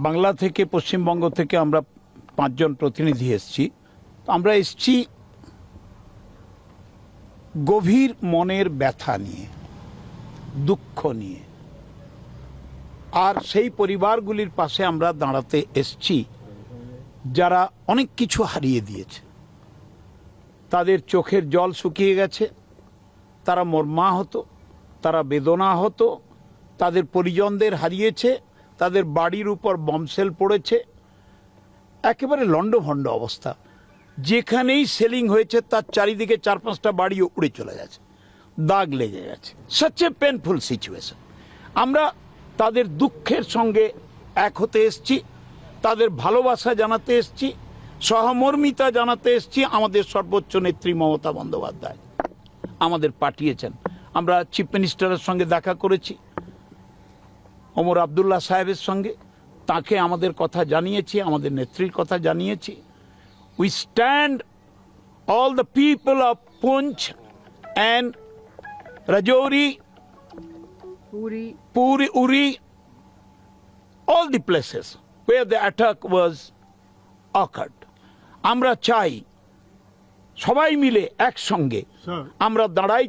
বাংলা থেকে পশ্চিমবঙ্গ থেকে আমরা 5 জন প্রতিনিধি এসেছি। আমরা এসেছি গভীর মনের ব্যথা নিয়ে, দুঃখ নিয়ে, আর সেই পরিবারগুলির পাশে আমরা দাঁড়াতে এসেছি যারা অনেক কিছু হারিয়ে দিয়েছে। তাদের চোখের জল শুকিয়ে গেছে, তারা মর্মাহত, তারা বেদনাহত, তাদের পরিজনদের হারিয়েছে, তাদের বাড়ির উপর বমশেল পড়েছে, একেবারে লণ্ডভণ্ড অবস্থা। যেখানেই সেলিং হয়েছে তার চারিদিকে 4-5টা বাড়ি উড়ে চলে গেছে, দাগ লেগে গেছে। Such a painful situation. আমরা তাদের দুঃখের সঙ্গে এক হতে এসছি, তাদের ভালোবাসা জানাতে এসছি, সহমর্মিতা জানাতে এসছি। আমাদের সর্বোচ্চ নেত্রী মমতা বন্দ্যোপাধ্যায় আমাদের পাঠিয়েছেন। আমরা চিফ মিনিস্টারের সঙ্গে দেখা করেছি, ওমর আবদুল্লাহ সাহেবের সঙ্গে, তাকে আমাদের কথা জানিয়েছি, আমাদের নেত্রীর কথা জানিয়েছি। We stand, all the people of Poonch and Rajouri, Puri, Uri, all the places where the attack was occurred. আমরা চাই সবাই মিলে একসঙ্গে আমরা দাঁড়াই।